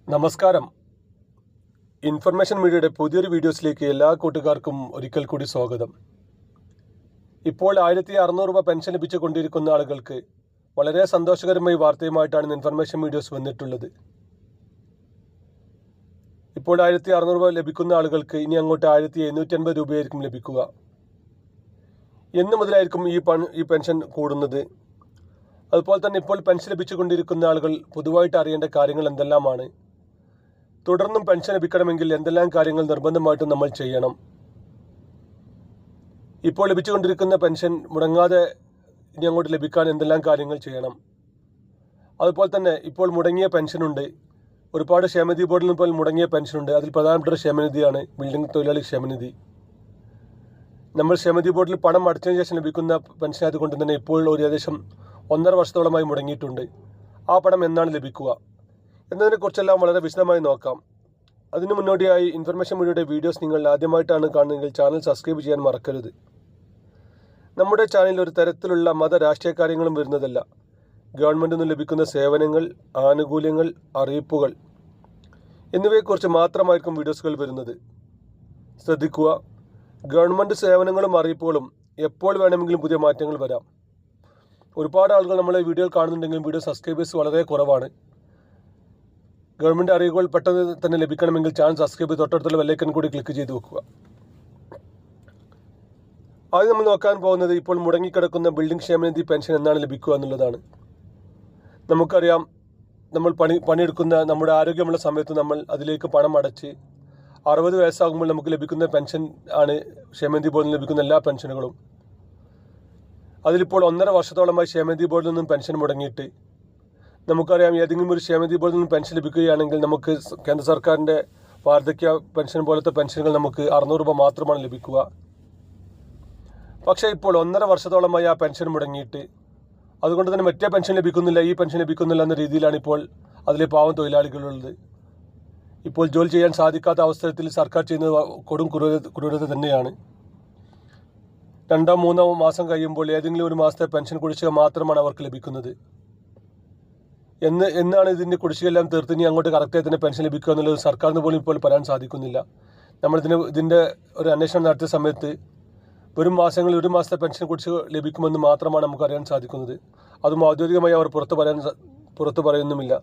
നമസ്കാരം. ഇൻഫർമേഷൻ മീഡിയയുടെ പുതിയൊരു വീഡിയോസിലേക്ക് എല്ലാ കൂട്ടുകാർക്കും ഒരിക്കൽ കൂടി സ്വാഗതം. ഇപ്പോൾ 1600 രൂപ പെൻഷൻ ലഭിച്ചുകൊണ്ടിരിക്കുന്ന ആളുകൾക്ക് വളരെ സന്തോഷകരമായ വാർത്തയുമായിട്ടാണ് ഇൻഫർമേഷൻ വീഡിയോസ് വന്നിട്ടുള്ളത്. ഇപ്പോൾ 1600 രൂപ ലഭിക്കുന്ന ആളുകൾക്ക് ഇനി അങ്ങോട്ട് 1750 രൂപയായിരിക്കും ലഭിക്കുക. എന്ന് മുതലായിരിക്കും ഈ പെൻഷൻ കൂടുന്നത്? അതുപോലെ തന്നെ ഇപ്പോൾ പെൻഷൻ ലഭിച്ചുകൊണ്ടിരിക്കുന്ന ആളുകൾ പൊതുവായിട്ട് അറിയേണ്ട കാര്യങ്ങൾ എന്തെല്ലാമാണ്? തുടർന്നും പെൻഷൻ ലഭിക്കണമെങ്കിൽ എന്തെല്ലാം കാര്യങ്ങൾ നിർബന്ധമായിട്ടും നമ്മൾ ചെയ്യണം? ഇപ്പോൾ ലഭിച്ചുകൊണ്ടിരിക്കുന്ന പെൻഷൻ മുടങ്ങാതെ ഇനി അങ്ങോട്ട് ലഭിക്കാൻ എന്തെല്ലാം കാര്യങ്ങൾ ചെയ്യണം? അതുപോലെ തന്നെ ഇപ്പോൾ മുടങ്ങിയ പെൻഷനുണ്ട്. ഒരുപാട് ക്ഷേമനിധി ബോർഡിൽ നിന്ന് ഇപ്പോൾ മുടങ്ങിയ പെൻഷനുണ്ട്. അതിൽ പ്രധാനപ്പെട്ട ക്ഷേമനിധിയാണ് ബിൽഡിംഗ് തൊഴിലാളി ക്ഷേമനിധി. നമ്മൾ ക്ഷേമനിധി ബോർഡിൽ പണം അടച്ചതിന് ശേഷം ലഭിക്കുന്ന പെൻഷൻ ആയതുകൊണ്ട് തന്നെ ഇപ്പോൾ ഏകദേശം 1.5 വർഷത്തോളമായി മുടങ്ങിയിട്ടുണ്ട്. ആ പണം എന്നാണ് ലഭിക്കുക എന്നതിനെക്കുറിച്ചെല്ലാം വളരെ വിശദമായി നോക്കാം. അതിനു മുന്നോടിയായി ഇൻഫർമേഷൻ മീഡിയയുടെ വീഡിയോസ് നിങ്ങൾ ആദ്യമായിട്ടാണ് കാണുന്നതെങ്കിൽ ചാനൽ സബ്സ്ക്രൈബ് ചെയ്യാൻ മറക്കരുത്. നമ്മുടെ ചാനലിൽ ഒരു തരത്തിലുള്ള മത രാഷ്ട്രീയ കാര്യങ്ങളും വരുന്നതല്ല. ഗവൺമെൻറ്റിൽ നിന്ന് ലഭിക്കുന്ന സേവനങ്ങൾ, ആനുകൂല്യങ്ങൾ, അറിയിപ്പുകൾ എന്നിവയെക്കുറിച്ച് മാത്രമായിരിക്കും വീഡിയോസുകൾ വരുന്നത്. ശ്രദ്ധിക്കുക, ഗവൺമെൻറ് സേവനങ്ങളും അറിയിപ്പുകളും എപ്പോൾ വേണമെങ്കിലും പുതിയ മാറ്റങ്ങൾ വരാം. ഒരുപാട് ആളുകൾ നമ്മളെ വീഡിയോ കാണുന്നുണ്ടെങ്കിലും വീഡിയോ സബ്സ്ക്രൈബേഴ്സ് വളരെ കുറവാണ്. ഗവൺമെൻറ് അറിയിപ്പുകൾ പെട്ടെന്ന് തന്നെ ലഭിക്കണമെങ്കിൽ ചാനൽ സബ്സ്ക്രൈബ് ചെയ്ത് തൊട്ടടുത്തുള്ള ബെല്ലൈക്കൺ കൂടി ക്ലിക്ക് ചെയ്ത് വെക്കുക. ആദ്യം നമ്മൾ നോക്കാൻ പോകുന്നത് ഇപ്പോൾ മുടങ്ങിക്കിടക്കുന്ന ബിൽഡിംഗ് ക്ഷേമനിധി പെൻഷൻ എന്നാണ് ലഭിക്കുക എന്നുള്ളതാണ്. നമുക്കറിയാം, നമ്മൾ പണിയെടുക്കുന്ന നമ്മുടെ ആരോഗ്യമുള്ള സമയത്ത് നമ്മൾ അതിലേക്ക് പണം അടച്ച് 60 വയസ്സാകുമ്പോൾ നമുക്ക് ലഭിക്കുന്ന പെൻഷൻ ആണ് ക്ഷേമനിധി ബോർഡിൽ നിന്ന് ലഭിക്കുന്ന എല്ലാ പെൻഷനുകളും. അതിലിപ്പോൾ 1.5 വർഷത്തോളമായി ക്ഷേമനിധി ബോർഡിൽ നിന്നും പെൻഷൻ മുടങ്ങിയിട്ട് നമുക്കറിയാം, ഏതെങ്കിലും ഒരു ക്ഷേമനിധി ബോർഡിൽ നിന്നും പെൻഷൻ ലഭിക്കുകയാണെങ്കിൽ നമുക്ക് കേന്ദ്ര സർക്കാരിൻ്റെ വാർദ്ധക്യ പെൻഷൻ പോലത്തെ പെൻഷനുകൾ നമുക്ക് 600 രൂപ മാത്രമാണ് ലഭിക്കുക. പക്ഷേ ഇപ്പോൾ 1.5 വർഷത്തോളമായി ആ പെൻഷൻ മുടങ്ങിയിട്ട് അതുകൊണ്ട് തന്നെ മറ്റേ പെൻഷൻ ലഭിക്കുന്നില്ല, ഈ പെൻഷൻ ലഭിക്കുന്നില്ല എന്ന രീതിയിലാണ് ഇപ്പോൾ അതിലെ പാവം തൊഴിലാളികളുള്ളത്. ഇപ്പോൾ ജോലി ചെയ്യാൻ സാധിക്കാത്ത അവസരത്തിൽ സർക്കാർ ചെയ്യുന്നത് കൊടും ക്രൂരത തന്നെയാണ്. 2-3 മാസം കഴിയുമ്പോൾ ഏതെങ്കിലും ഒരു മാസത്തെ പെൻഷൻ കുടിശ്ശിക മാത്രമാണ് അവർക്ക് ലഭിക്കുന്നത്. എന്നാണ് ഇതിൻ്റെ കുടിശ്ശികയെല്ലാം തീർത്ത് ഇനി അങ്ങോട്ട് കറക്റ്റായി തന്നെ പെൻഷൻ ലഭിക്കുക എന്നുള്ളത് സർക്കാരിന് പോലും ഇപ്പോൾ പറയാൻ സാധിക്കുന്നില്ല. ഇതിൻ്റെ ഒരു അന്വേഷണം നടത്തിയ സമയത്ത് വരും മാസങ്ങളിൽ 1 മാസത്തെ പെൻഷൻ കുടിശ്ശിക ലഭിക്കുമെന്ന് മാത്രമാണ് നമുക്ക് അറിയാൻ സാധിക്കുന്നത്. അതും ഔദ്യോഗികമായി അവർ പുറത്ത് പറയുന്നുമില്ല.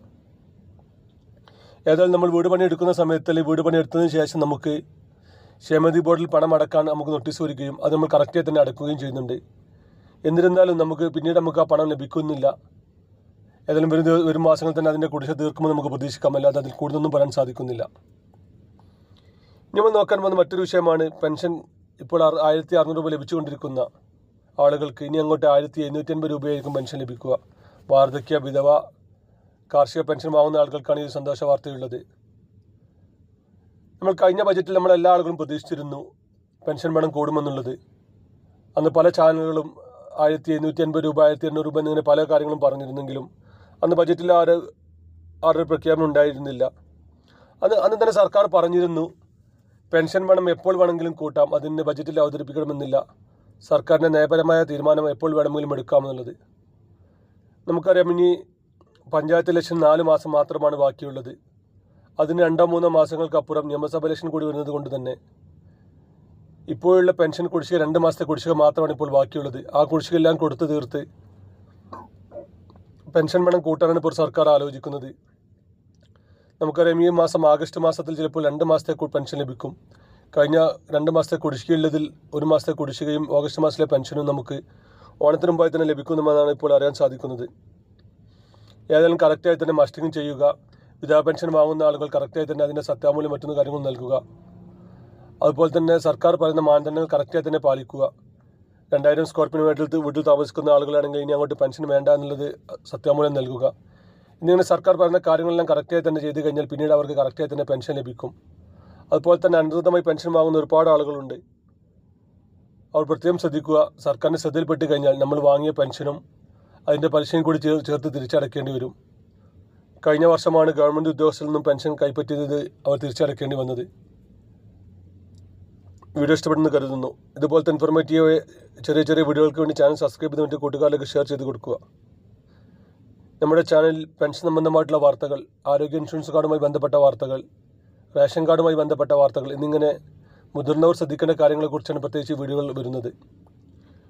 ഏതായാലും നമ്മൾ വീട് പണി എടുക്കുന്ന സമയത്ത് അല്ലെങ്കിൽ വീട് പണി എടുത്തതിന് ശേഷം നമുക്ക് ക്ഷേമനിധി ബോർഡിൽ പണം അടക്കാൻ നമുക്ക് നോട്ടീസ് വരികയും അത് നമ്മൾ കറക്റ്റായി തന്നെ അടക്കുകയും ചെയ്യുന്നുണ്ട്. എന്നിരുന്നാലും പിന്നീട് നമുക്ക് ആ പണം ലഭിക്കുന്നില്ല. ഏതായാലും വരും മാസങ്ങളിൽ തന്നെ അതിൻ്റെ കുടിശ്ശിക തീർക്കുമെന്ന് നമുക്ക് പ്രതീക്ഷിക്കാം. അല്ലാതെ അതിൽ കൂടുതലൊന്നും പറയാൻ സാധിക്കുന്നില്ല. ഇനി നമ്മൾ നോക്കാൻ പോകുന്ന മറ്റൊരു വിഷയമാണ് പെൻഷൻ. ഇപ്പോൾ 1600 രൂപ ലഭിച്ചുകൊണ്ടിരിക്കുന്ന ആളുകൾക്ക് ഇനി അങ്ങോട്ട് 1750 രൂപയായിരിക്കും പെൻഷൻ ലഭിക്കുക. വാർദ്ധക്യ, വിധവ, കാർഷിക പെൻഷൻ വാങ്ങുന്ന ആളുകൾക്കാണ് ഈ സന്തോഷ വാർത്തയുള്ളത്. നമ്മൾ കഴിഞ്ഞ ബജറ്റിൽ എല്ലാ ആളുകളും പ്രതീക്ഷിച്ചിരുന്നു പെൻഷൻ പണം കൂടുമെന്നുള്ളത്. അന്ന് പല ചാനലുകളും 1750 രൂപ, 1800 രൂപ എന്നിങ്ങനെ പല കാര്യങ്ങളും പറഞ്ഞിരുന്നെങ്കിലും അന്ന് ബജറ്റിൽ ആരുടെ പ്രഖ്യാപനം ഉണ്ടായിരുന്നില്ല. അന്ന് തന്നെ സർക്കാർ പറഞ്ഞിരുന്നു പെൻഷൻ പണം എപ്പോൾ വേണമെങ്കിലും കൂട്ടാം, അതിന് ബജറ്റിൽ അവതരിപ്പിക്കണമെന്നില്ല, സർക്കാരിൻ്റെ നയപരമായ തീരുമാനം എപ്പോൾ വേണമെങ്കിലും എടുക്കാമെന്നുള്ളത്. നമുക്കറിയാം, ഇനി പഞ്ചായത്ത് ഇലക്ഷൻ 4 മാസം മാത്രമാണ് ബാക്കിയുള്ളത്. അതിന് 2-3 മാസങ്ങൾക്കപ്പുറം നിയമസഭ ഇലക്ഷൻ കൂടി വരുന്നത് കൊണ്ട് തന്നെ ഇപ്പോഴുള്ള പെൻഷൻ കുടിശ്ശിക 2 മാസത്തെ കുടിശ്ശിക മാത്രമാണ് ഇപ്പോൾ ബാക്കിയുള്ളത്. ആ കുടിശ്ശികയെല്ലാം കൊടുത്തു തീർത്ത് പെൻഷൻ പണം കൂട്ടാനാണ് ഇപ്പോൾ സർക്കാർ ആലോചിക്കുന്നത്. നമുക്കറിയാം, ഈ മാസം ആഗസ്റ്റ് മാസത്തിൽ ചിലപ്പോൾ 2 മാസത്തെ പെൻഷൻ ലഭിക്കും. കഴിഞ്ഞ 2 മാസത്തെ കുടിശ്ശികയുള്ളതിൽ 1 മാസത്തെ കുടിശ്ശികയും ഓഗസ്റ്റ് മാസത്തിലെ പെൻഷനും നമുക്ക് ഓണത്തിന് മുമ്പായി തന്നെ ലഭിക്കുമെന്നാണ് ഇപ്പോൾ അറിയാൻ സാധിക്കുന്നത്. ഏതായാലും കറക്റ്റായി തന്നെ മസ്റ്റിംഗ് ചെയ്യുക. വിധവാ പെൻഷൻ വാങ്ങുന്ന ആളുകൾ കറക്റ്റായി തന്നെ അതിൻ്റെ സത്യാമൂല്യം മറ്റൊന്ന് കാര്യങ്ങൾ നൽകുക. അതുപോലെ തന്നെ സർക്കാർ പറയുന്ന മാനദണ്ഡങ്ങൾ കറക്റ്റായി തന്നെ പാലിക്കുക. 2000 സ്ക്വയർ ഫീറ്റ് വീട്ടിൽ താമസിക്കുന്ന ആളുകളാണെങ്കിൽ ഇനി അങ്ങോട്ട് പെൻഷൻ വേണ്ട എന്നുള്ളത് സത്യാമൂല്യം നൽകുക. ഇങ്ങനെ സർക്കാർ പറയുന്ന കാര്യങ്ങളെല്ലാം കറക്റ്റായി തന്നെ ചെയ്ത് കഴിഞ്ഞാൽ പിന്നീട് അവർക്ക് കറക്റ്റായി തന്നെ പെൻഷൻ ലഭിക്കും. അതുപോലെ തന്നെ അനധികൃതമായി പെൻഷൻ വാങ്ങുന്ന ഒരുപാട് ആളുകളുണ്ട്. അവർ പ്രത്യേകം ശ്രദ്ധിക്കുക. സർക്കാരിൻ്റെ ശ്രദ്ധയിൽപ്പെട്ട് കഴിഞ്ഞാൽ നമ്മൾ വാങ്ങിയ പെൻഷനും അതിൻ്റെ പലിശയും കൂടി ചേർത്ത് തിരിച്ചടക്കേണ്ടി വരും. കഴിഞ്ഞ വർഷമാണ് ഗവൺമെൻറ് ഉദ്യോഗസ്ഥരിൽ നിന്നും പെൻഷൻ കൈപ്പറ്റിയത് അവർ തിരിച്ചടക്കേണ്ടി വന്നത്. വീഡിയോ ഇഷ്ടപ്പെടുന്നു കരുതുന്നു. ഇതുപോലത്തെ ഇൻഫോർമേറ്റീവ് ചെറിയ വീഡിയോകൾക്ക് വേണ്ടി ചാനൽ സബ്സ്ക്രൈബ് ചെയ്ത് കൂട്ടുകാരിലേക്ക് ഷെയർ ചെയ്ത് കൊടുക്കുക. നമ്മുടെ ചാനലിൽ പെൻഷൻ സംബന്ധമായിട്ടുള്ള വാർത്തകൾ, ആരോഗ്യ ഇൻഷുറൻസ് കാർഡുമായി ബന്ധപ്പെട്ട വാർത്തകൾ, റേഷൻ കാർഡുമായി ബന്ധപ്പെട്ട വാർത്തകൾ എന്നിങ്ങനെ മുതിർന്നവർ ശ്രദ്ധിക്കേണ്ട കാര്യങ്ങളെക്കുറിച്ചാണ് പ്രത്യേകിച്ച് വീഡിയോകൾ വരുന്നത്.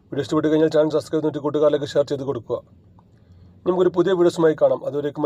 വീഡിയോ ഇഷ്ടപ്പെട്ട് കഴിഞ്ഞാൽ ചാനൽ സബ്സ്ക്രൈബ് ചെയ്തിട്ട് കൂട്ടുകാരിലേക്ക് ഷെയർ ചെയ്ത് കൊടുക്കുക. നമുക്കൊരു പുതിയ വീഡിയോസുമായി കാണാം. അതുവരേക്കും